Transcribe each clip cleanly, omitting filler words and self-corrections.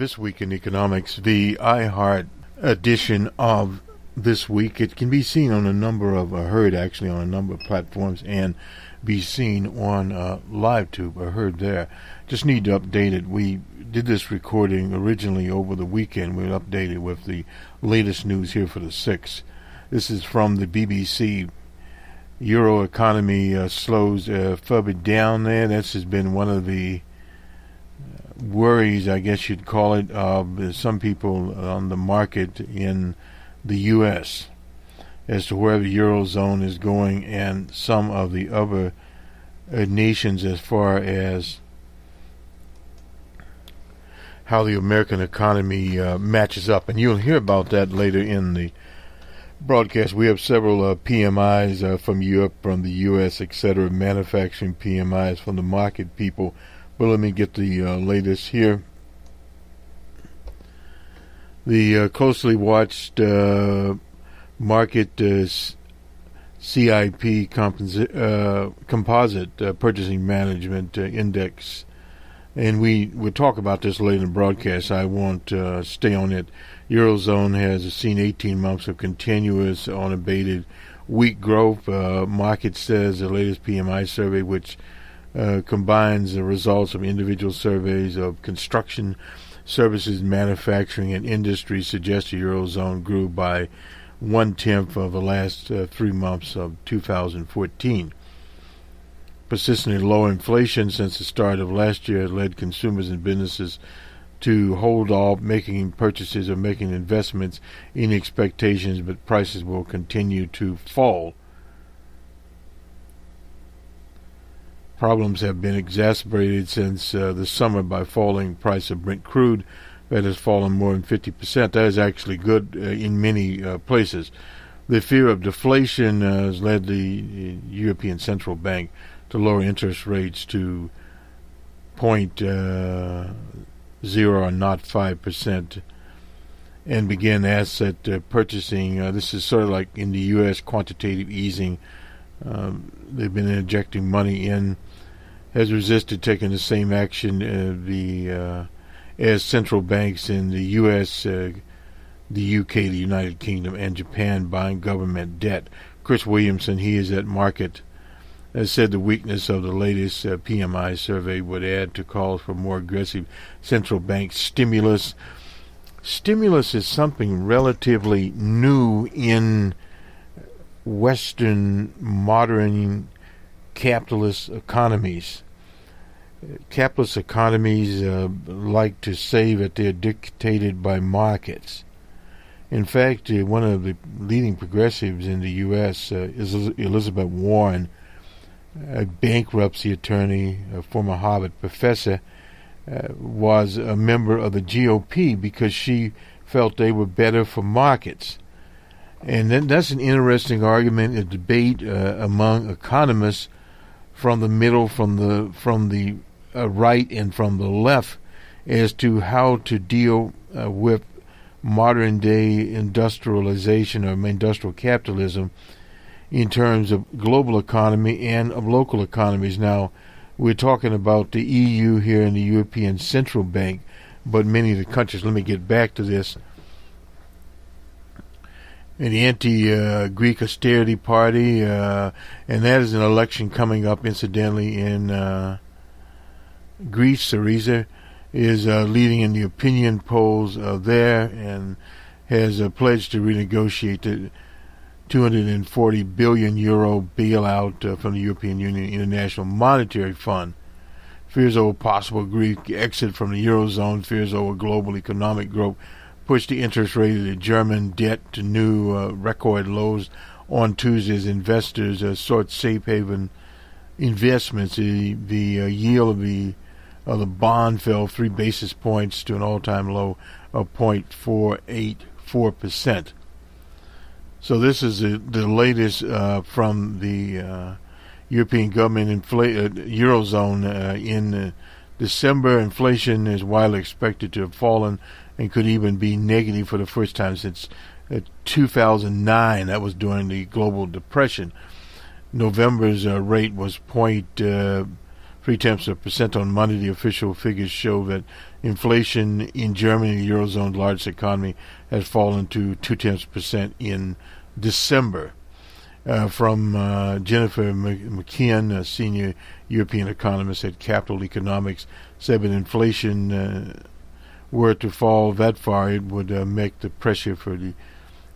This Week in Economics, the iHeart edition of This Week. It can be seen on a number of, heard actually on a number of platforms, and be seen on LiveTube, heard there. Just need to update it. We did this recording originally over the weekend. We'll update it with the latest news here for the 6th. This is from the BBC. Euro economy slows further down there. This has been one of the worries, I guess you'd call it, of some people on the market in the U.S. as to where the eurozone is going and some of the other nations as far as how the American economy matches up. And you'll hear about that later in the broadcast. We have several PMIs from Europe, from the U.S., etc., manufacturing PMIs from the market people. But let me get the latest here. The closely watched market CIP composite purchasing management index, and we'll talk about this later in the broadcast. I won't stay on it. Eurozone has seen 18 months of continuous, unabated, weak growth. Market says the latest PMI survey, which combines the results of individual surveys of construction, services, manufacturing, and industry, suggests the Eurozone grew by 1/10 of the last 3 months of 2014. Persistently low inflation since the start of last year has led consumers and businesses to hold off making purchases or making investments in expectations, but prices will continue to fall. Problems have been exacerbated since the summer by falling price of Brent crude that has fallen more than 50%. That is actually good in many places. The fear of deflation has led the European Central Bank to lower interest rates to 0.0 or not 5% and begin asset purchasing. This is sort of like in the U.S. quantitative easing. They've been injecting money in, has resisted taking the same action as central banks in the U.S., the U.K., the United Kingdom, and Japan buying government debt. Chris Williamson, he is at Market, has said the weakness of the latest PMI survey would add to calls for more aggressive central bank stimulus. Stimulus is something relatively new in Western modern capitalist economies. Capitalist economies like to save that they're dictated by markets. In fact, one of the leading progressives in the U.S. is Elizabeth Warren, a bankruptcy attorney, a former Harvard professor, was a member of the GOP because she felt they were better for markets. And then that's an interesting argument, a debate among economists from the middle, from the right, and from the left as to how to deal with modern day industrialization or industrial capitalism in terms of global economy and of local economies. Now, we're talking about the EU here and the European Central Bank, but many of the countries, let me get back to this. An anti-Greek austerity party, and that is an election coming up, incidentally, in Greece. Syriza is leading in the opinion polls there and has pledged to renegotiate the 240 billion euro bailout from the European Union International Monetary Fund. Fears over possible Greek exit from the eurozone, fears over global economic growth, pushed the interest rate of the German debt to new record lows on Tuesday as investors sought safe haven investments. The yield of the bond fell 3 basis points to an all-time low of 0.484%. So this is the latest from the European government eurozone in December. Inflation is widely expected to have fallen and could even be negative for the first time since 2009. That was during the global depression. November's rate was 0.3% on Monday. The official figures show that inflation in Germany, the Eurozone's largest economy, has fallen to 0.2% in December. From Jennifer McKeon, a senior European economist at Capital Economics, said that inflation were to fall that far, it would make the pressure for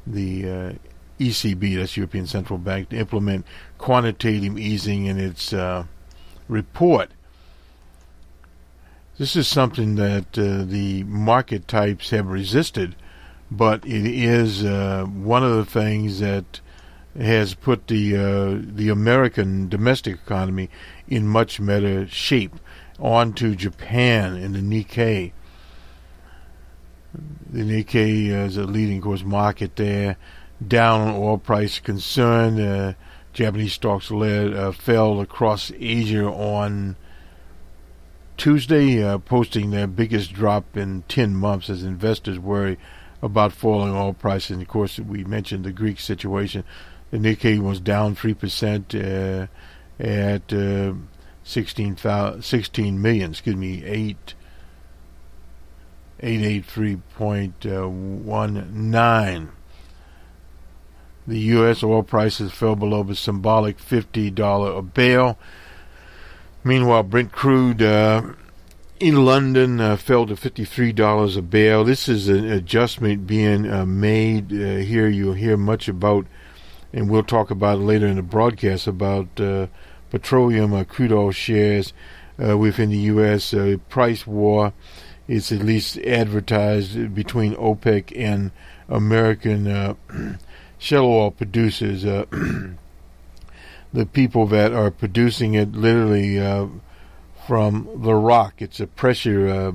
the ECB, that's European Central Bank, to implement quantitative easing in its report. This is something that the market types have resisted, but it is one of the things that has put the American domestic economy in much better shape. On to Japan and the Nikkei. The Nikkei is a leading, of course, market there. Down on oil price concern. Japanese stocks fell across Asia on Tuesday, posting their biggest drop in 10 months as investors worry about falling oil prices. And of course, we mentioned the Greek situation. The Nikkei was down 3% at 883.19. The U.S. oil prices fell below the symbolic $50 a barrel. Meanwhile, Brent crude in London fell to $53 a barrel. This is an adjustment being made here. You'll hear much about, and we'll talk about it later in the broadcast, about petroleum crude oil shares within the U.S. Price war is at least advertised between OPEC and American shale oil producers. The people that are producing it literally from the rock. It's a pressure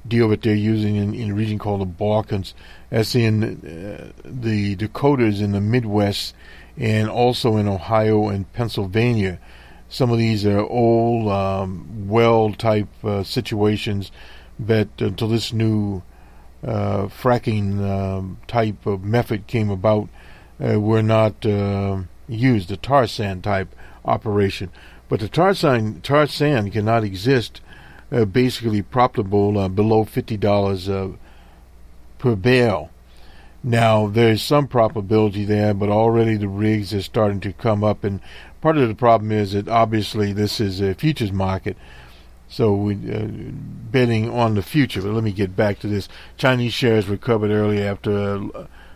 deal that they're using in a region called the Balkans. That's in the Dakotas in the Midwest, and also in Ohio and Pennsylvania. Some of these are old well-type situations that until this new fracking type of method came about were not used, the tar sand type operation. But the tar sand cannot exist basically profitable below $50 per barrel. Now, there's some probability there, but already the rigs are starting to come up, and part of the problem is that obviously this is a futures market, so we're betting on the future. But let me get back to this. Chinese shares recovered early after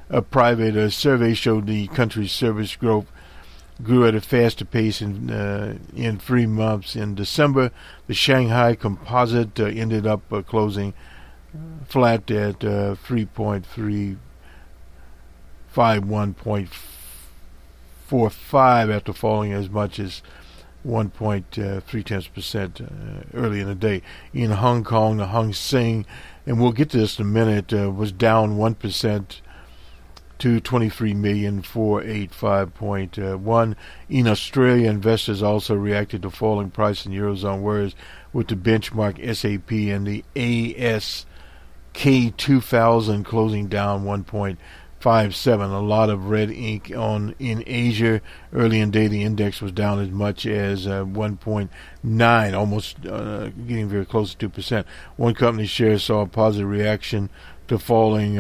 a private survey showed the country's service growth grew at a faster pace in 3 months. In December, the Shanghai Composite ended up closing flat at 3.51.45 after falling as much as 1.3% early in the day. In Hong Kong, the Hang Seng, and we'll get to this in a minute, was down 1% to 23,485.1. In Australia, investors also reacted to falling price in Eurozone, whereas with the benchmark SAP and the ASK 2000 closing down 1.57. A lot of red ink in Asia. Early in the day, the index was down as much as 1.9, almost getting very close to 2%. One company's shares saw a positive reaction to falling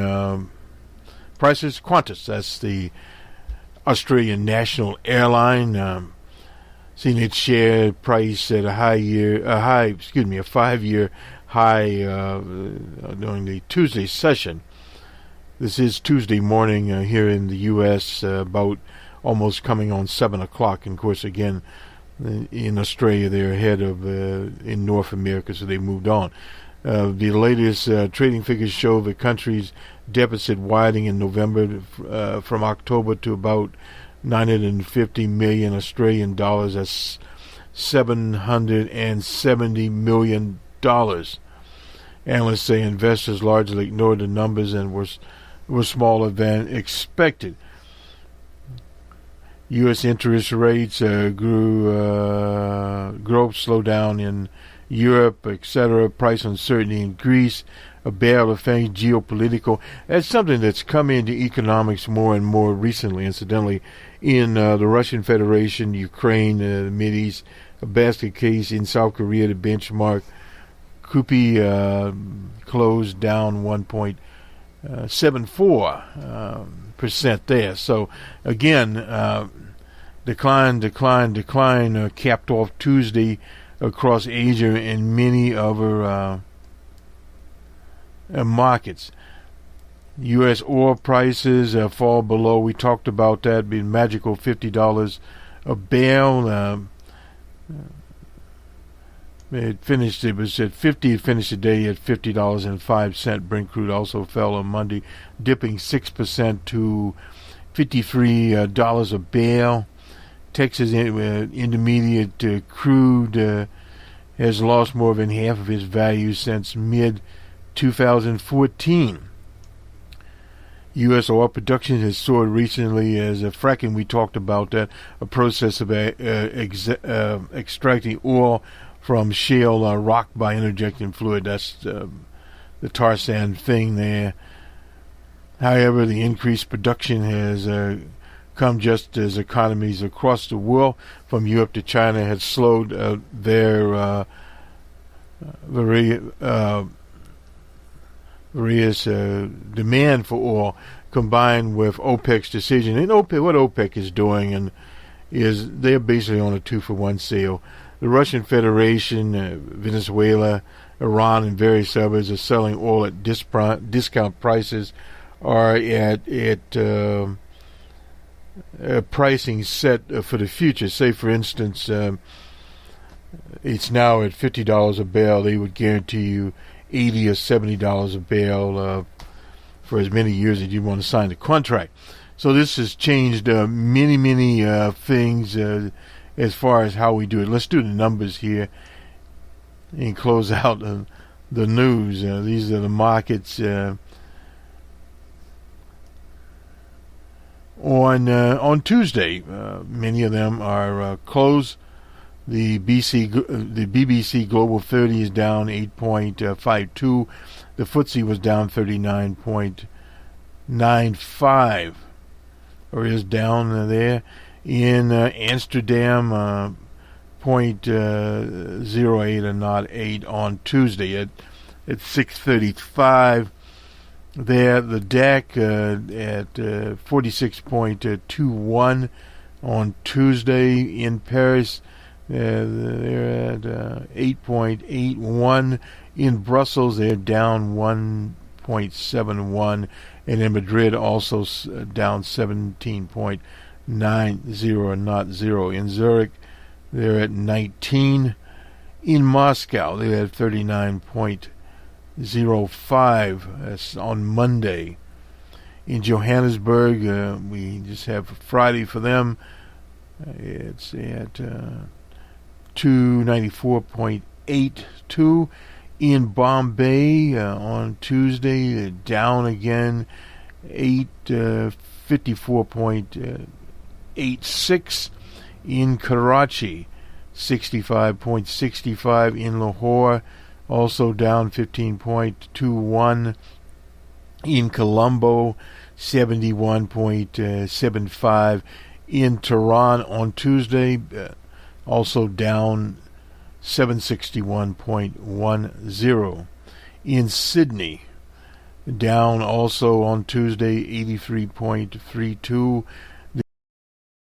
prices. Qantas, that's the Australian national airline, seen its share price at a 5-year high during the Tuesday session. This is Tuesday morning here in the U.S., about almost coming on 7 o'clock. And, of course, again, in Australia, they're ahead of in North America, so they moved on. The latest trading figures show the country's deficit widening in November from October to about 950 million Australian dollars. That's $770 million. Analysts say investors largely ignored the numbers and were smaller than expected. U.S. interest rates growth slowed down in Europe, etc. Price uncertainty in Greece, a barrel of things, geopolitical. That's something that's come into economics more and more recently, incidentally, in the Russian Federation, Ukraine, the Mideast, a basket case in South Korea. The benchmark KUPI closed down 1.74% there. So again, decline, capped off Tuesday across Asia and many other markets. U.S. oil prices fall below. We talked about that being magical $50 a barrel. It was at 50. It finished the day at $50.05. Brent crude also fell on Monday, dipping 6% to $53 a barrel. Texas intermediate crude has lost more than half of its value since mid-2014. U.S. oil production has soared recently as fracking. We talked about that, a process of extracting oil from shale rock by interjecting fluid. That's the tar sand thing there. However, the increased production has come just as economies across the world, from Europe to China, had slowed their various demand for oil, combined with OPEC's decision. And what OPEC is doing is they're basically on a 2-for-1 sale. The Russian Federation, Venezuela, Iran, and various others are selling oil at discount prices, are at pricing set for the future. Say, for instance, it's now at $50 a barrel. They would guarantee you $80 or $70 a barrel for as many years as you want to sign the contract. So this has changed many things as far as how we do it. Let's do the numbers here and close out the news. These are the markets on Tuesday. Many of them are closed. The BBC Global 30 is down 8.52. The FTSE was down 39.95, or is down there. In Amsterdam, 0.08 or not 8 on Tuesday at 6:35. There, the DAC at 46.21 on Tuesday. In Paris, they're at 8.81. In Brussels, they're down 1.71, and in Madrid also down 17.90 or not 0. In Zurich, they're at 19. In Moscow, they're at 39.05. That's on Monday. In Johannesburg, we just have Friday for them. It's at 294.82. In Bombay, on Tuesday, down again, 54.86. In Karachi, 65.65. In Lahore, also down 15.21. In Colombo, 71.75. In Tehran on Tuesday, also down 761.10. In Sydney, down also on Tuesday, 83.32.